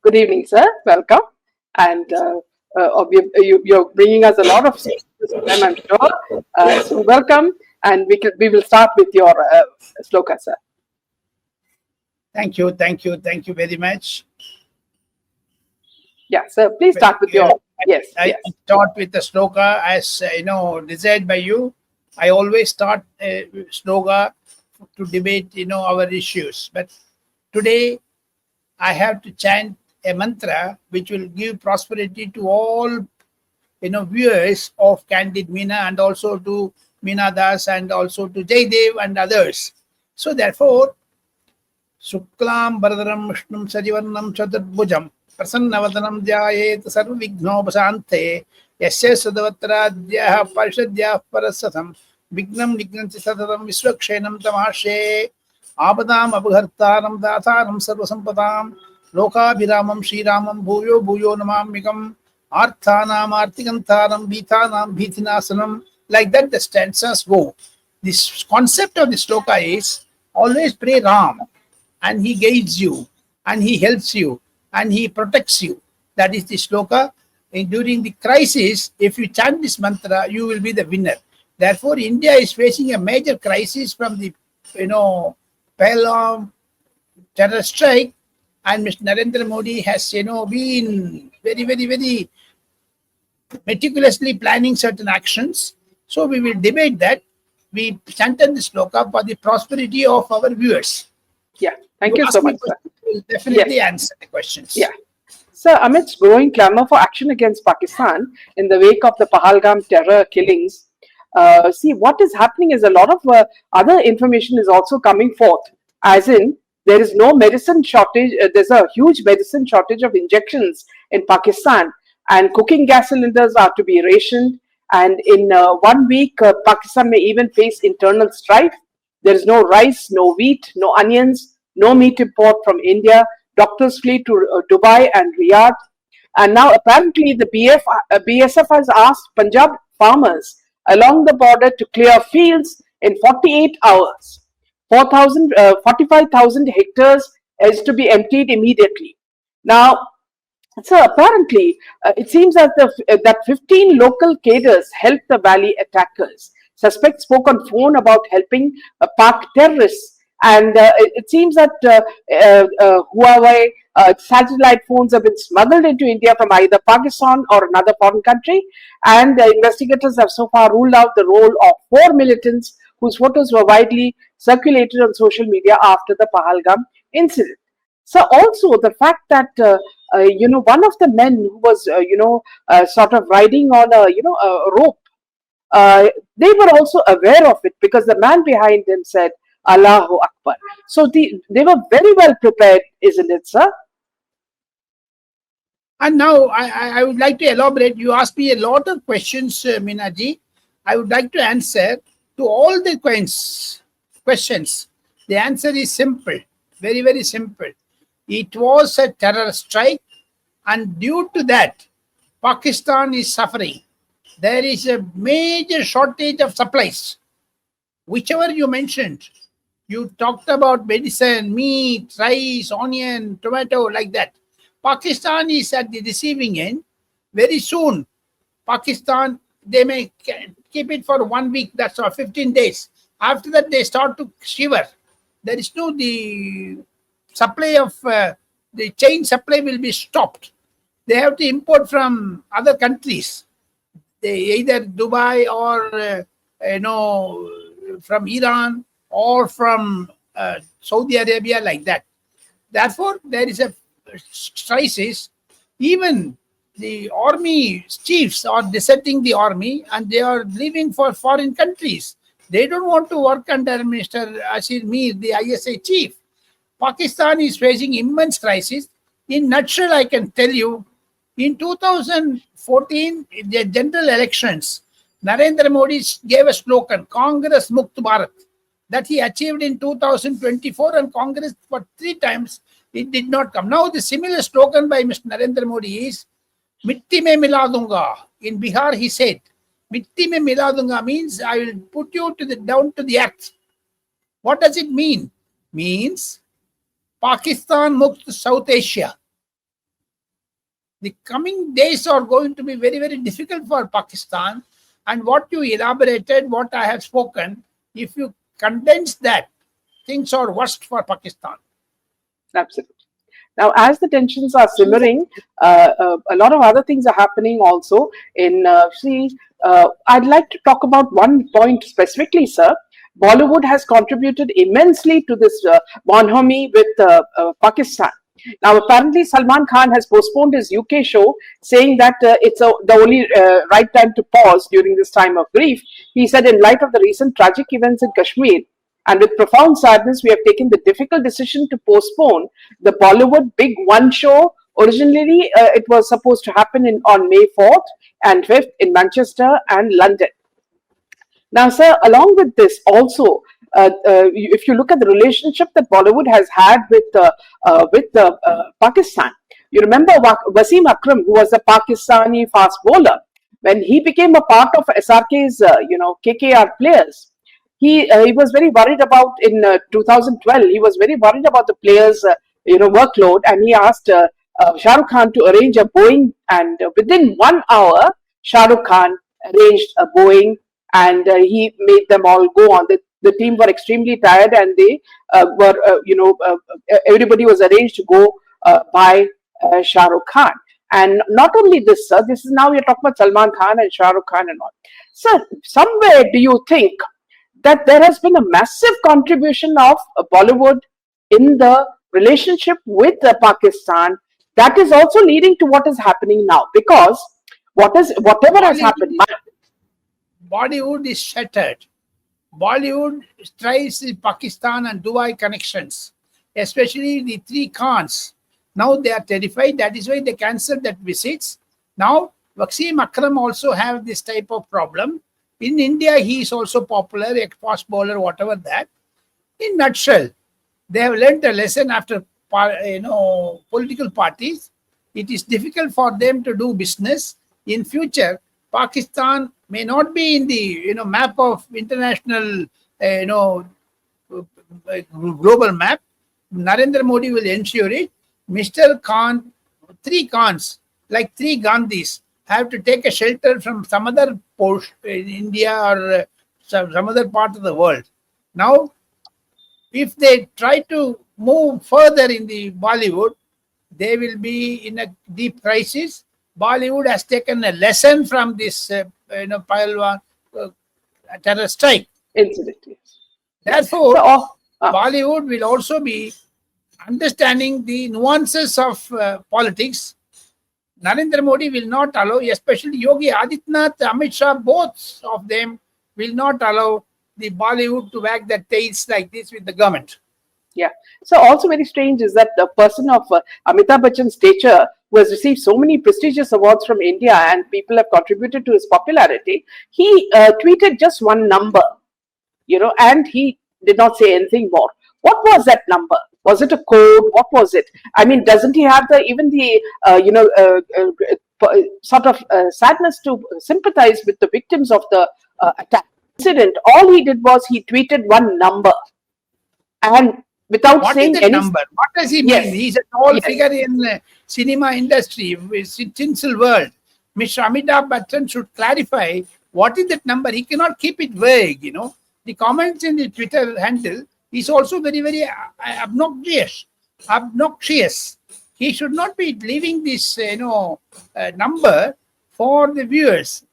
Good evening, sir. Welcome. And you're bringing us a lot of this time, I'm sure. So welcome, and we will start with your sloka, sir. Thank you very much. Yeah, sir. Please start with your yes. I start with the sloka as desired by you. I always start a sloka to debate our issues, but today I have to chant a mantra which will give prosperity to all viewers of Candid Meena, and also to Meena Das, and also to Jaydev and others. So therefore, Suklam Bharadaram Vishnum Sajivarnam Chaturbhujam Prasannavadanam Jayet Sarvighnopasante Yasya Sadavatradyah Parishadhyah Parasatam Vignam Nignanti Sadatam Visvakshenam Tamashe Abadam Abhartaram Datharam Sarvasampatam Lokabhiramam Sriramam Bhuyo Bhuyo Namamikam Arthanam Artikantaram Bhitanam Bhitinasanam. Like that the stanzas go. This concept of the sloka is always pray Ram, and he guides you, and he helps you, and he protects you. That is the sloka. And during the crisis, if you chant this mantra, you will be the winner. Therefore, India is facing a major crisis from the Pahalgam terror strike, and Mr. Narendra Modi has been very meticulously planning certain actions. So we will debate that. We chanted the sloka for the prosperity of our viewers. Yeah, thank you so much, sir. We'll definitely answer the questions. Yeah. Sir, amidst growing clamor for action against Pakistan in the wake of the Pahalgam terror killings, see, what is happening is a lot of other information is also coming forth, as in there is no medicine shortage. There's a huge medicine shortage of injections in Pakistan, and cooking gas cylinders are to be rationed. And in 1 week, Pakistan may even face internal strife. There is no rice, no wheat, no onions, no meat import from India. Doctors flee to Dubai and Riyadh. And now apparently the BSF has asked Punjab farmers along the border to clear fields in 48 hours. 45,000 hectares is to be emptied immediately. Now, so apparently, it seems that that 15 local cadres helped the valley attackers. Suspects spoke on phone about helping PAK terrorists, and it seems that Huawei satellite phones have been smuggled into India from either Pakistan or another foreign country, and the investigators have so far ruled out the role of 4 militants whose photos were widely circulated on social media after the Pahalgam incident. So also the fact that one of the men who was sort of riding on a rope, they were also aware of it, because the man behind them said Allahu Akbar. So they were very well prepared, isn't it, sir? And now I would like to elaborate. You asked me a lot of questions, Minaji. I would like to answer to all the questions. The answer is simple, very simple. It was a terror strike, and due to that, Pakistan is suffering. There is a major shortage of supplies. Whichever you mentioned, you talked about medicine, meat, rice, onion, tomato, like that. Pakistan is at the receiving end. Very soon, Pakistan, they may keep it for 1 week, that's all, 15 days. After that, they start to shiver. There is no, the supply of the chain supply will be stopped. They have to import from other countries, either Dubai or from Iran or from Saudi Arabia, like that. Therefore, there is a crisis. Even the army chiefs are deserting the army, and they are leaving for foreign countries. They don't want to work under Mr. Ashir Mir, the ISA chief. Pakistan is facing immense crisis. In nutshell, I can tell you, in 2014, in the general elections, Narendra Modi gave a slogan, Congress Mukt Bharat, that he achieved in 2024, and Congress for 3 times, it did not come. Now, the similar slogan by Mr. Narendra Modi is, Mitti mein mila dunga. In Bihar, he said, Mitti mein mila dunga means I will put you down to the earth. What does it mean? Means Pakistan Mukt South Asia. The coming days are going to be very, very difficult for Pakistan. And what you elaborated, what I have spoken, if you condense that, things are worst for Pakistan. Absolutely. Now, as the tensions are simmering, a lot of other things are happening also. I'd like to talk about one point specifically, sir. Bollywood has contributed immensely to this bonhomie with Pakistan. Now, apparently, Salman Khan has postponed his UK show, saying that the only right time to pause during this time of grief. He said, in light of the recent tragic events in Kashmir, and with profound sadness, we have taken the difficult decision to postpone the Bollywood Big One show. Originally, it was supposed to happen on May 4th and 5th in Manchester and London. Now, sir, along with this, also, if you look at the relationship that Bollywood has had with Pakistan, you remember Wasim Akram, who was a Pakistani fast bowler, when he became a part of SRK's, KKR players. He was very worried about in 2012. He was very worried about the players' workload, and he asked Shah Rukh Khan to arrange a Boeing. And within 1 hour, Shah Rukh Khan arranged a Boeing, and he made them all go on. The team were extremely tired, and they everybody was arranged to go by Shah Rukh Khan. And not only this, sir, this is now you're talking about Salman Khan and Shah Rukh Khan and all. Sir, somewhere do you think that there has been a massive contribution of Bollywood in the relationship with Pakistan that is also leading to what is happening now? Because whatever has happened, Bollywood is shattered. Bollywood tries the Pakistan and Dubai connections, especially the three Khans. Now they are terrified. That is why they cancelled that visits. Now Wasim Akram also have this type of problem. In India, he is also popular, a fast bowler, whatever that. In nutshell, they have learned a lesson after political parties. It is difficult for them to do business. In future, Pakistan may not be in the map of international global map. Narendra Modi will ensure it. Mr. Khan, three Khans, like three Gandhis, have to take a shelter from some other post in India or some other part of the world. Now, if they try to move further in the Bollywood, they will be in a deep crisis. Bollywood has taken a lesson from this, Pahalwan terror strike. incident. Therefore, So, Bollywood will also be understanding the nuances of politics. Narendra Modi will not allow, especially Yogi Adityanath, Amit Shah, both of them will not allow the Bollywood to wag their tails like this with the government. yeah. So also very strange is that the person of Amitabh Bachan's stature, who has received so many prestigious awards from India and people have contributed to his popularity, he tweeted just one number, and he did not say anything more. What was that number? Was it a code? What was it? I mean, doesn't he have sort of sadness to sympathize with the victims of the attack incident? All he did was he tweeted one number, and without What saying is the anything. number? What does he mean? Yes. He's a tall Yes. figure in cinema industry, tinsel world. Mr. Amitabh Bachan should clarify what is that number. He cannot keep it vague. The comments in the Twitter handle is also very, very obnoxious. He should not be leaving this, number for the viewers.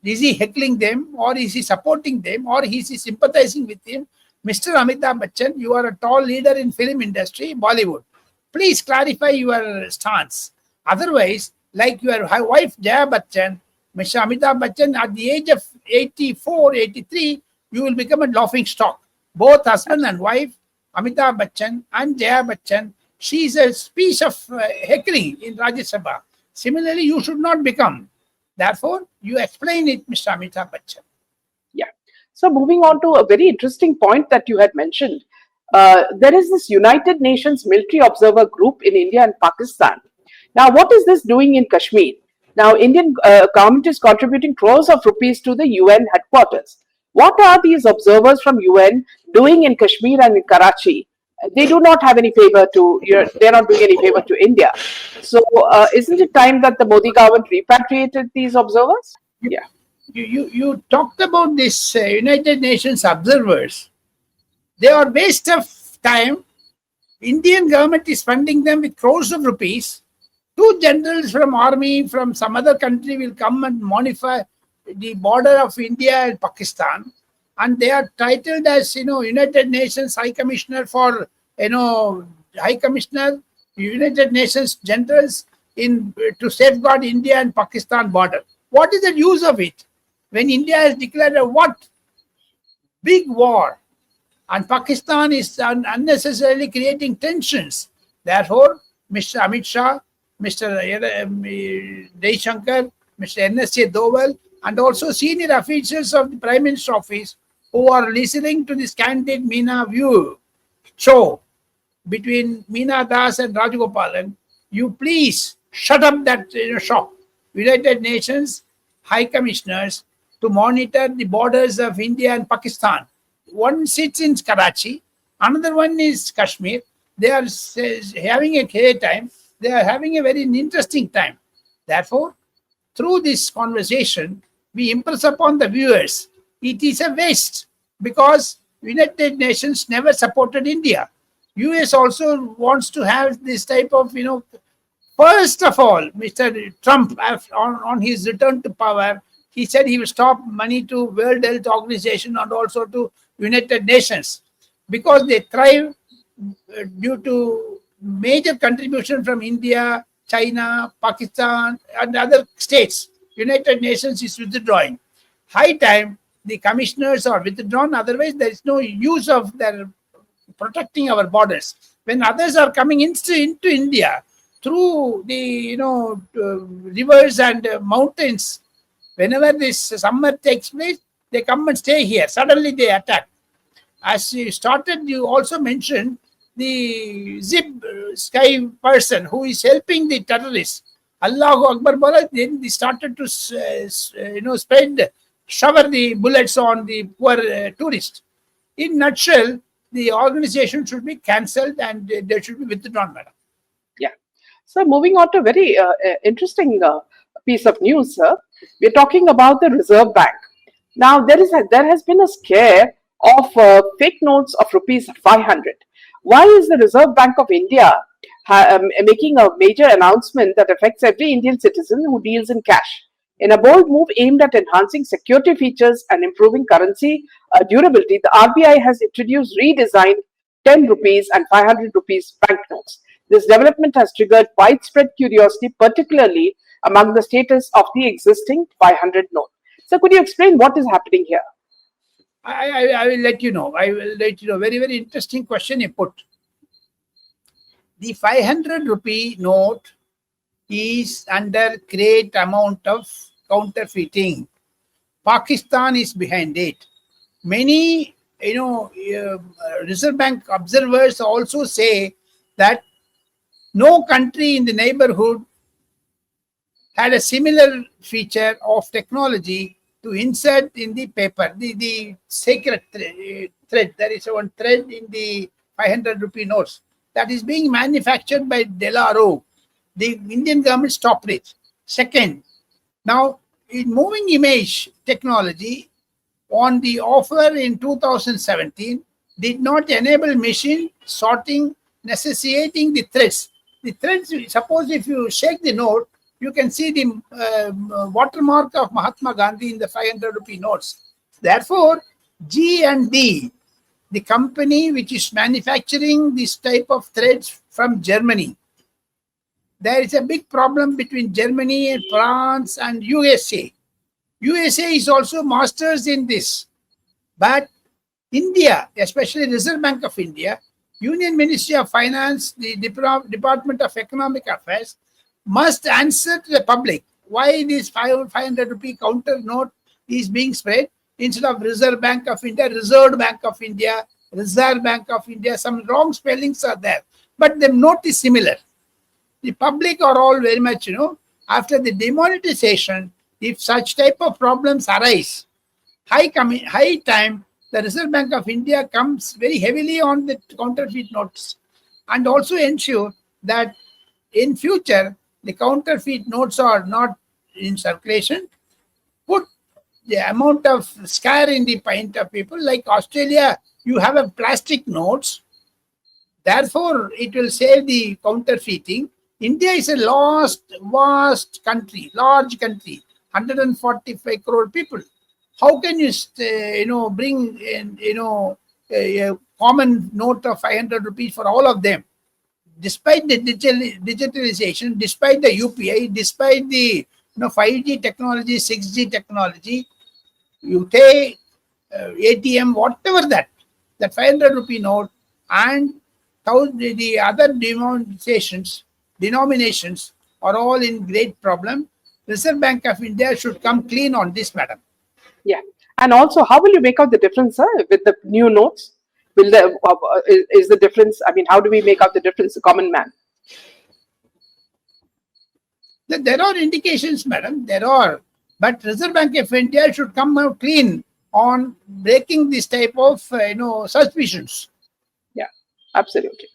Is he heckling them, or is he supporting them, or is he sympathizing with him? Mr. Amitabh Bachchan, you are a tall leader in film industry, Bollywood. Please clarify your stance. Otherwise, like your wife Jaya Bachchan, Mr. Amitabh Bachchan, at the age of 84, 83, you will become a laughing stock. Both husband and wife, Amitabh Bachchan and Jaya Bachchan, she is a piece of heckling in Rajya Sabha. Similarly, you should not become. Therefore, you explain it, Mr. Amitabh Bachchan. Yeah. So moving on to a very interesting point that you had mentioned, there is this United Nations Military Observer Group in India and Pakistan. Now, what is this doing in Kashmir? Now, Indian government is contributing crores of rupees to the UN headquarters. What are these observers from UN doing in Kashmir and in Karachi? they do not have any favor to, they're not doing any favor to India. So, isn't it time that the Modi government repatriated these observers? You, Yeah. you talked about this United Nations observers. They are waste of time. Indian government is funding them with crores of rupees. Two generals from army from some other country will come and modify the border of India and Pakistan, and they are titled as United Nations High Commissioner for High Commissioner United Nations generals in to safeguard India and Pakistan border. What is the use of it when India has declared a what big war? And Pakistan is unnecessarily creating tensions. Therefore, Mr. Amit Shah, Mr. Shankar, Mr. N.S.A. Doval, and also senior officials of the Prime Minister's office who are listening to this candid Meena view show between Meena Das and Rajagopalan, you please shut up that shop. United Nations High Commissioners to monitor the borders of India and Pakistan. One sits in Karachi, another one is Kashmir. They are having a gay time. They are having a very interesting time. Therefore, through this conversation, we impress upon the viewers it is a waste because United Nations never supported India. US also wants to have this type of First of all, Mr. Trump, on his return to power, he said he will stop money to World Health Organization and also to United Nations because they thrive due to major contribution from India, China, Pakistan, and other states. United Nations is withdrawing. High time the commissioners are withdrawn. Otherwise, there is no use of their protecting our borders. When others are coming into India through the rivers and mountains, whenever this summer takes place, they come and stay here. Suddenly they attack. As you started, you also mentioned the Zip Sky person who is helping the terrorists. Allahu Akbar Bola, then they started to shower the bullets on the poor tourists. In nutshell, the organization should be cancelled and they should be withdrawn, madam. Yeah. So, moving on to a very interesting piece of news, sir. We're talking about the Reserve Bank. Now, there has been a scare of fake notes of rupees 500. Why is the Reserve Bank of India making a major announcement that affects every Indian citizen who deals in cash? In a bold move aimed at enhancing security features and improving currency durability, the RBI has introduced redesigned 10 rupees and 500 rupees banknotes. This development has triggered widespread curiosity, particularly among the status of the existing 500 note. So, could you explain what is happening here? I will let you know. I will let you know. Very, very interesting question you put. The 500 rupee note is under great amount of counterfeiting. Pakistan is behind it. Many, Reserve Bank observers also say that no country in the neighborhood had a similar feature of technology to insert in the paper, the sacred thread. There is one thread in the 500 rupee notes that is being manufactured by Delhi. The Indian government stopped it. Second, now in moving image technology on the offer in 2017 did not enable machine sorting necessitating the threads. The threads, suppose if you shake the note, you can see the watermark of Mahatma Gandhi in the 500 rupee notes. Therefore, G&D, the company which is manufacturing this type of threads from Germany, there is a big problem between Germany and France and USA. USA is also masters in this. But India, especially Reserve Bank of India, Union Ministry of Finance, the Department of Economic Affairs, must answer to the public why this 500 rupee counter note is being spread instead of Reserve Bank of India, Reserve Bank of India, Reserve Bank of India. Some wrong spellings are there, but the note is similar. The public are all very much, after the demonetization, if such type of problems arise, high time the Reserve Bank of India comes very heavily on the counterfeit notes, and also ensure that in future the counterfeit notes are not in circulation. Put the amount of scare in the mind of people. Like Australia, you have a plastic notes, therefore it will save the counterfeiting. India is a vast country, large country, 145 crore people. How can you bring in a common note of 500 rupees for all of them? Despite the digitalization, despite the UPI, despite the 5G technology, 6G technology, you take ATM, whatever that 500 rupee note, and the other denominations are all in great problem. Reserve Bank of India should come clean on this, madam. Yeah. And also, how will you make out the difference, sir, with the new notes? Will the is the difference? I mean, how do we make out the difference, the common man? There are indications, madam. There are, but Reserve Bank of India should come out clean on breaking this type of suspicions. Yeah, absolutely.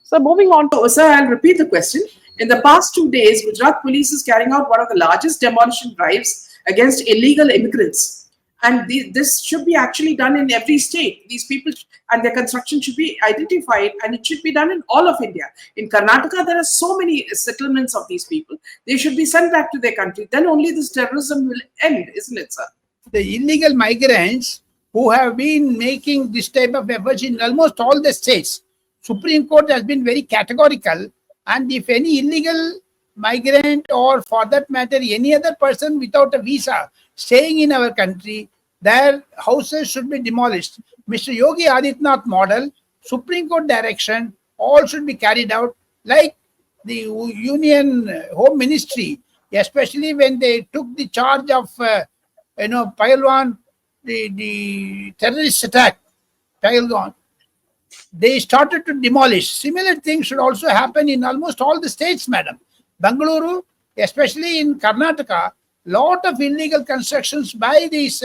So moving on to, sir, I'll repeat the question. In the past 2 days, Gujarat police is carrying out one of the largest demolition drives against illegal immigrants. And this should be actually done in every state. These people and their construction should be identified, and it should be done in all of India. In Karnataka, there are so many settlements of these people. They should be sent back to their country. Then only this terrorism will end, isn't it, sir? The illegal migrants who have been making this type of efforts in almost all the states, Supreme Court has been very categorical. And if any illegal migrant, or for that matter any other person without a visa staying in our country, their houses should be demolished. Mr. Yogi Adityanath model, Supreme Court direction, all should be carried out, like the Union Home Ministry, especially when they took the charge of Pahalwan, the terrorist attack, Pahalwan. They started to demolish. Similar things should also happen in almost all the states, madam. Bangalore, especially in Karnataka, lot of illegal constructions by these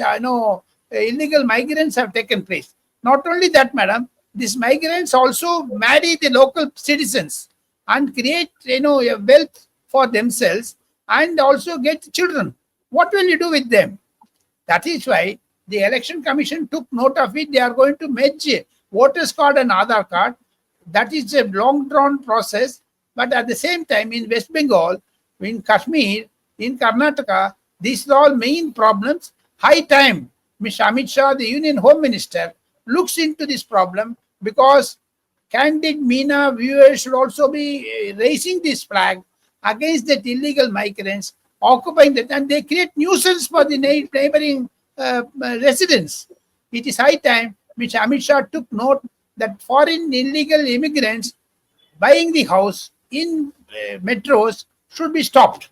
illegal migrants have taken place. Not only that, madam, these migrants also marry the local citizens and create a wealth for themselves, and also get children. What will you do with them? That is why the Election Commission took note of it. They are going to merge voters card and Aadhaar card. That is a long drawn process. But at the same time, in West Bengal, in Kashmir, in Karnataka, these are all main problems. High time Mr. Amit Shah, the Union Home Minister, looks into this problem, because candid MENA viewers should also be raising this flag against the illegal migrants occupying that, and they create nuisance for the neighboring residents. It is high time Mr. Amit Shah took note that foreign illegal immigrants buying the house in metros should be stopped.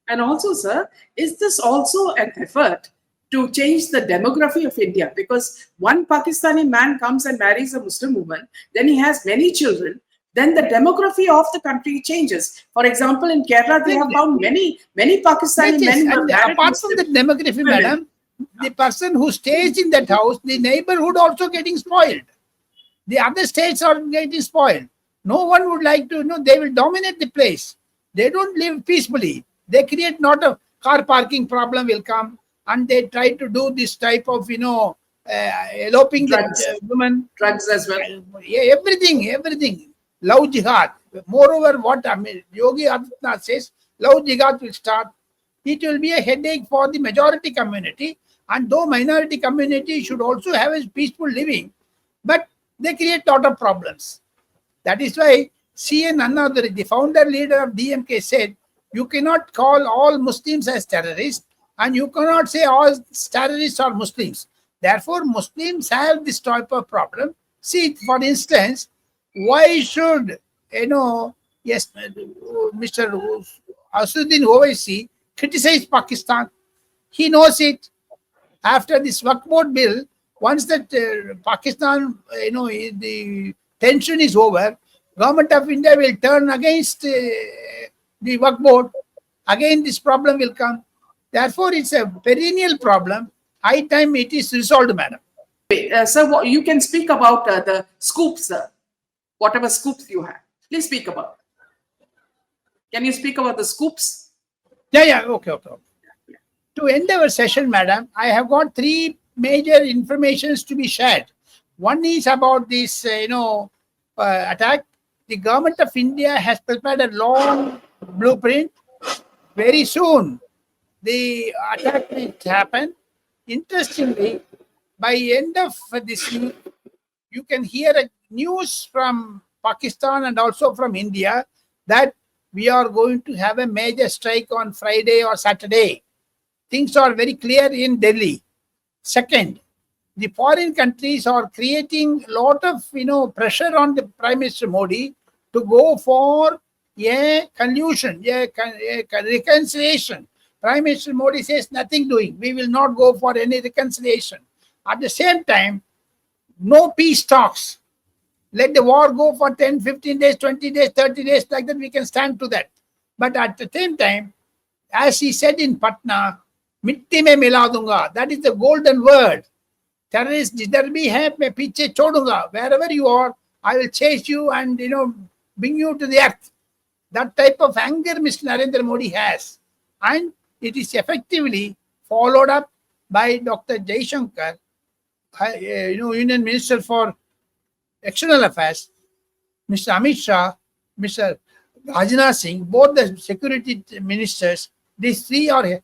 And also, sir, is this also an effort to change the demography of India? Because one Pakistani man comes and marries a Muslim woman, then he has many children, then the demography of the country changes. For example, in Kerala, they have found many Pakistani men. And apart from the demography, madam, the person who stays in that house, the neighborhood also getting spoiled. The other states are getting spoiled. No one would like to, they will dominate the place. They don't live peacefully. They create not a car parking problem will come, and they try to do this type of, eloping Drugs. the women. Drugs as well. Yeah, everything. Love jihad. Moreover, what Yogi Adityanath says, love jihad will start. It will be a headache for the majority community, and though minority community should also have a peaceful living, but they create lot of problems. That is why C.N. Annadhuri, the founder leader of DMK, said, you cannot call all Muslims as terrorists, and you cannot say all terrorists are Muslims. Therefore, Muslims have this type of problem. See, for instance, why should, Mr. Asuddin Owaisi criticize Pakistan? He knows it. After this Waqf Board bill, once that Pakistan, the tension is over, Government of India will turn against the Waqf Board. Again, this problem will come. Therefore, it's a perennial problem. High time it is resolved, madam. Sir, you can speak about the scoops, sir. Whatever scoops you have. Please speak about. Can you speak about the scoops? Yeah. Okay. To end our session, madam, I have got three major informations to be shared. One is about this, attack. The government of India has prepared a long blueprint. Very soon, the attack will happen. Interestingly, by end of this week, you can hear a news from Pakistan and also from India that we are going to have a major strike on Friday or Saturday. Things are very clear in Delhi. Second, the foreign countries are creating a lot of pressure on the Prime Minister Modi to go for a collusion, a reconciliation. Prime Minister Modi says nothing doing. We will not go for any reconciliation. At the same time, no peace talks. Let the war go for 10, 15 days, 20 days, 30 days, like that we can stand to that. But at the same time, as he said in Patna, mitti mein mila dunga, that is the golden word. Terrorists, jidhar bhi hai, main piche chodunga. Wherever you are, I will chase you and bring you to the earth. That type of anger Mr. Narendra Modi has. And it is effectively followed up by Dr. Jaishankar, Union Minister for External Affairs, Mr. Amit Shah, Mr. Rajnath Singh, both the security ministers. These three are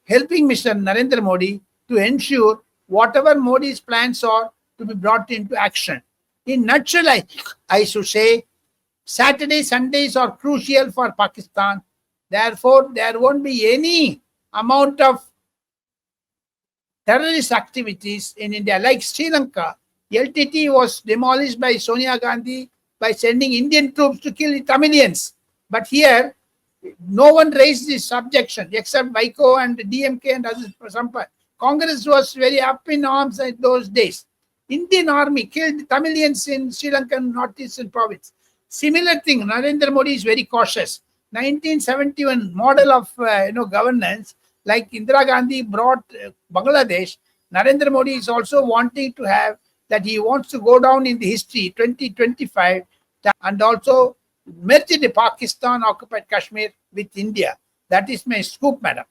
helping Mr. Narendra Modi to ensure whatever Modi's plans are to be brought into action. In nutshell, I should say, Saturdays, Sundays are crucial for Pakistan. Therefore, there won't be any amount of terrorist activities in India. Like Sri Lanka, LTT was demolished by Sonia Gandhi by sending Indian troops to kill the Tamilians. But here, no one raised this objection except Vaiko and DMK and others. Congress was very up in arms in those days. Indian army killed Tamilians in Sri Lankan northeastern province. Similar thing, Narendra Modi is very cautious. 1971 model of governance, like Indira Gandhi brought Bangladesh, Narendra Modi is also wanting to have that. He wants to go down in the history 2025 and also merge the Pakistan occupied Kashmir with India. That is my scoop, madam.